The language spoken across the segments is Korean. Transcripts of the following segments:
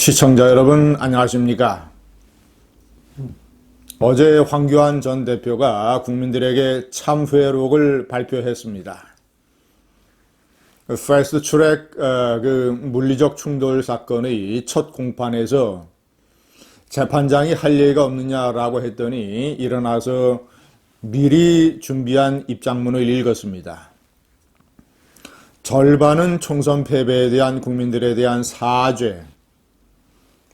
시청자 여러분 안녕하십니까? 어제 황교안 전 대표가 국민들에게 참회록을 발표했습니다. 패스트 트랙 물리적 충돌 사건의 첫 공판에서 재판장이 할 얘기가 없느냐라고 했더니 일어나서 미리 준비한 입장문을 읽었습니다. 절반은 총선 패배에 대한 국민들에 대한 사죄,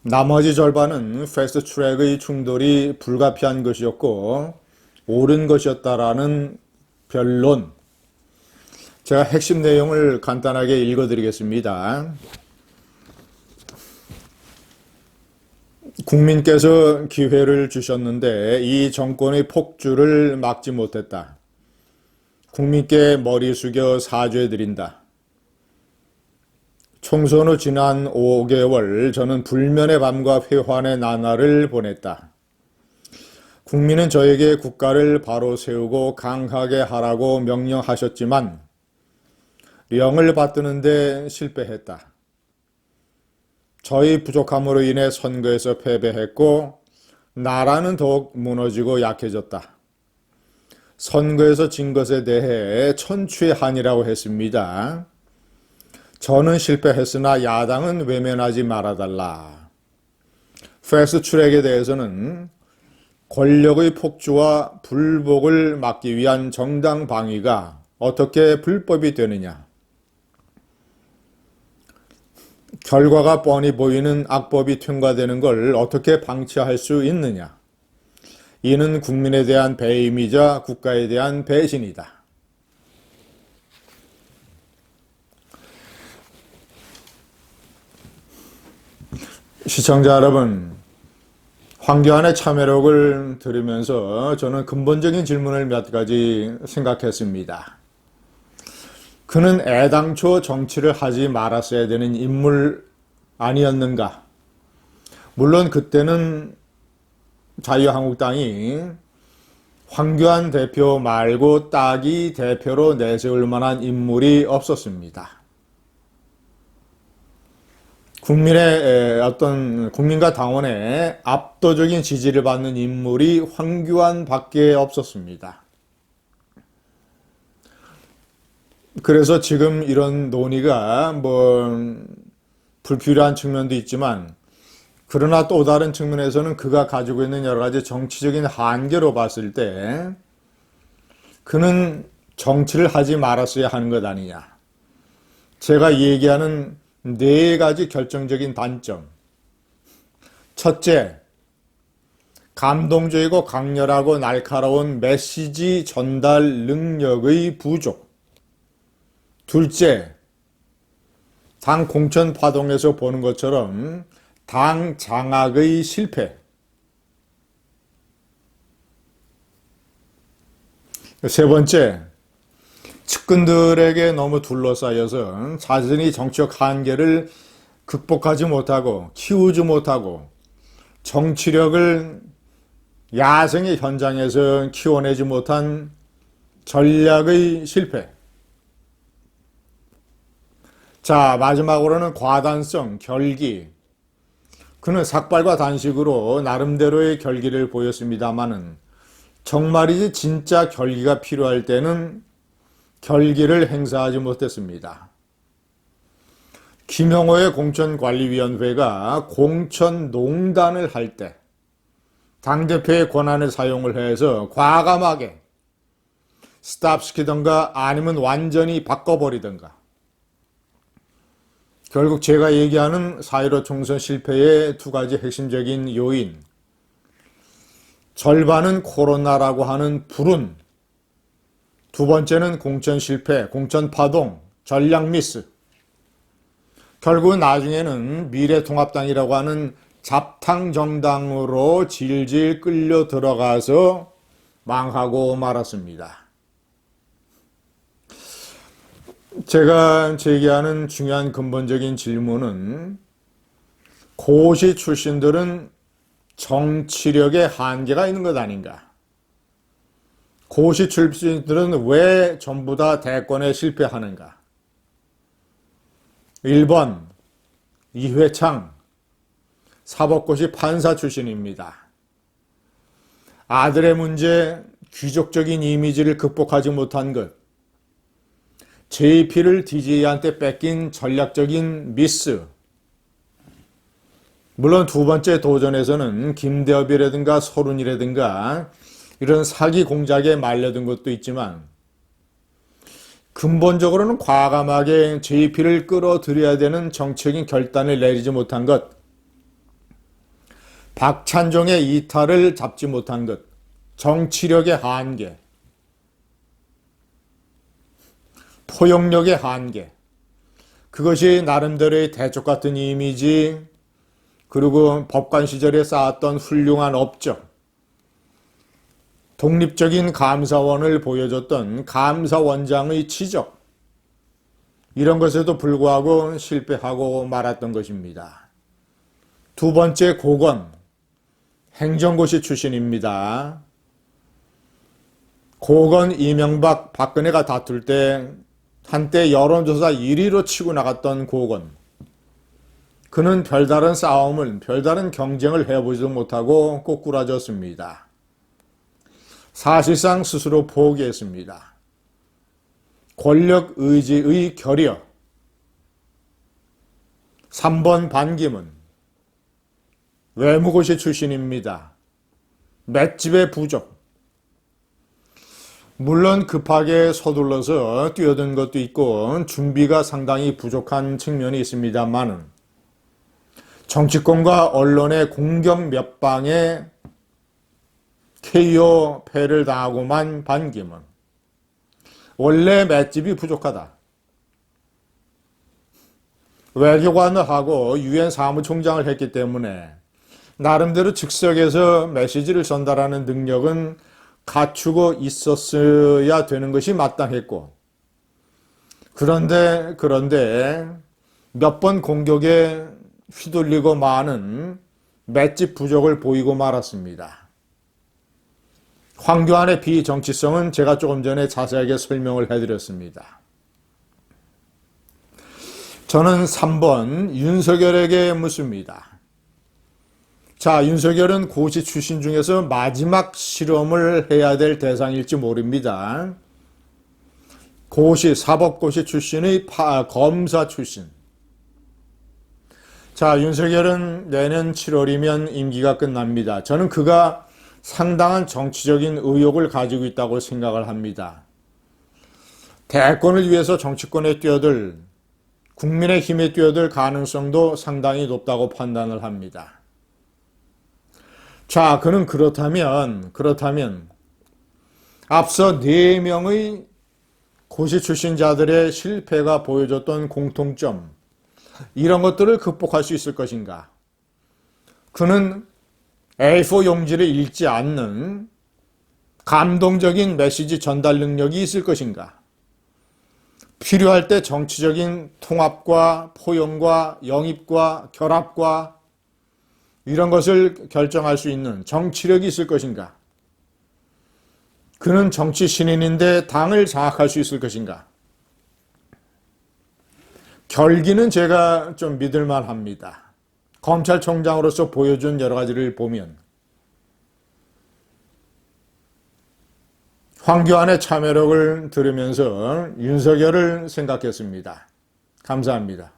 나머지 절반은 패스트 트랙의 충돌이 불가피한 것이었고 옳은 것이었다라는 변론. 제가 핵심 내용을 간단하게 읽어드리겠습니다. 국민께서 기회를 주셨는데 이 정권의 폭주를 막지 못했다. 국민께 머리 숙여 사죄드린다. 총선 후 지난 5개월 저는 불면의 밤과 회환의 나날을 보냈다. 국민은 저에게 국가를 바로 세우고 강하게 하라고 명령하셨지만 영을 받드는데 실패했다. 저희 부족함으로 인해 선거에서 패배했고 나라는 더욱 무너지고 약해졌다. 선거에서 진 것에 대해 천추의 한이라고 했습니다. 저는 실패했으나 야당은 외면하지 말아달라. 패스트 트랙에 대해서는 권력의 폭주와 불복을 막기 위한 정당 방위가 어떻게 불법이 되느냐. 결과가 뻔히 보이는 악법이 통과되는 걸 어떻게 방치할 수 있느냐. 이는 국민에 대한 배임이자 국가에 대한 배신이다. 시청자 여러분, 황교안의 참회록을 들으면서 저는 근본적인 질문을 몇 가지 생각했습니다. 그는 애당초 정치를 하지 말았어야 되는 인물 아니었는가? 물론 그때는 자유한국당이 황교안 대표 말고 딱이 대표로 내세울 만한 인물이 없었습니다. 국민과 당원의 압도적인 지지를 받는 인물이 황교안 밖에 없었습니다. 그래서 지금 이런 논의가 불필요한 측면도 있지만, 그러나 또 다른 측면에서는 그가 가지고 있는 여러 가지 정치적인 한계로 봤을 때 그는 정치를 하지 말았어야 하는 것 아니냐. 제가 얘기하는 네 가지 결정적인 단점. 첫째, 감동적이고 강렬하고 날카로운 메시지 전달 능력의 부족. 둘째, 당 공천 파동에서 보는 것처럼 당 장악의 실패. 세 번째, 측근들에게 너무 둘러싸여서 자신이 정치적 한계를 극복하지 못하고 키우지 못하고 정치력을 야생의 현장에서 키워내지 못한 전략의 실패. 자, 마지막으로는 과단성, 결기. 그는 삭발과 단식으로 나름대로의 결기를 보였습니다마는 정말이지 진짜 결기가 필요할 때는 결기를 행사하지 못했습니다. 김영호의 공천관리위원회가 공천농단을 할 때 당대표의 권한을 사용을 해서 과감하게 스탑시키던가 아니면 완전히 바꿔버리던가. 결국 제가 얘기하는 4.15 총선 실패의 두 가지 핵심적인 요인. 절반은 코로나라고 하는 불운. 두 번째는 공천 실패, 공천 파동, 전략 미스. 결국은 나중에는 미래통합당이라고 하는 잡탕 정당으로 질질 끌려 들어가서 망하고 말았습니다. 제가 제기하는 중요한 근본적인 질문은 고시 출신들은 정치력에 한계가 있는 것 아닌가? 고시 출신들은 왜 전부 다 대권에 실패하는가? 1번 이회창, 사법고시 판사 출신입니다. 아들의 문제, 귀족적인 이미지를 극복하지 못한 것, JP를 DJ한테 뺏긴 전략적인 미스. 물론 두 번째 도전에서는 김대엽이라든가 서른이라든가 이런 사기 공작에 말려든 것도 있지만 근본적으로는 과감하게 JP를 끌어들여야 되는 정책인 결단을 내리지 못한 것, 박찬종의 이탈을 잡지 못한 것, 정치력의 한계, 포용력의 한계, 그것이 나름대로의 대쪽 같은 이미지, 그리고 법관 시절에 쌓았던 훌륭한 업적, 독립적인 감사원을 보여줬던 감사원장의 지적, 이런 것에도 불구하고 실패하고 말았던 것입니다. 두 번째 고건, 행정고시 출신입니다. 고건 이명박 박근혜가 다툴 때 한때 여론조사 1위로 치고 나갔던 고건. 그는 별다른 싸움을, 별다른 경쟁을 해보지도 못하고 꼬꾸라졌습니다. 사실상 스스로 포기했습니다. 권력 의지의 결여. 3번 반기문. 외무고시 출신입니다. 맷집의 부족. 물론 급하게 서둘러서 뛰어든 것도 있고 준비가 상당히 부족한 측면이 있습니다만은 정치권과 언론의 공격 몇 방에 KO 패를 당하고만 반기문. 원래 맷집이 부족하다. 외교관을 하고 유엔 사무총장을 했기 때문에 나름대로 즉석에서 메시지를 전달하는 능력은 갖추고 있었어야 되는 것이 마땅했고, 그런데 몇 번 공격에 휘둘리고 많은 맷집 부족을 보이고 말았습니다. 황교안의 비정치성은 제가 조금 전에 자세하게 설명을 해드렸습니다. 저는 3번 윤석열에게 묻습니다. 자, 윤석열은 고시 출신 중에서 마지막 실험을 해야 될 대상일지 모릅니다. 고시, 사법고시 출신의 검사 출신. 자, 윤석열은 내년 7월이면 임기가 끝납니다. 저는 그가 상당한 정치적인 의욕을 가지고 있다고 생각을 합니다. 대권을 위해서 정치권에 뛰어들, 국민의 힘에 뛰어들 가능성도 상당히 높다고 판단을 합니다. 자, 그는 그렇다면 앞서 4명의 고시 출신자들의 실패가 보여줬던 공통점, 이런 것들을 극복할 수 있을 것인가? 그는 A4 용지를 읽지 않는 감동적인 메시지 전달 능력이 있을 것인가? 필요할 때 정치적인 통합과 포용과 영입과 결합과 이런 것을 결정할 수 있는 정치력이 있을 것인가? 그는 정치 신인인데 당을 장악할 수 있을 것인가? 결기는 제가 좀 믿을만 합니다. 검찰총장으로서 보여준 여러 가지를 보면 황교안의 참여력을 들으면서 윤석열을 생각했습니다. 감사합니다.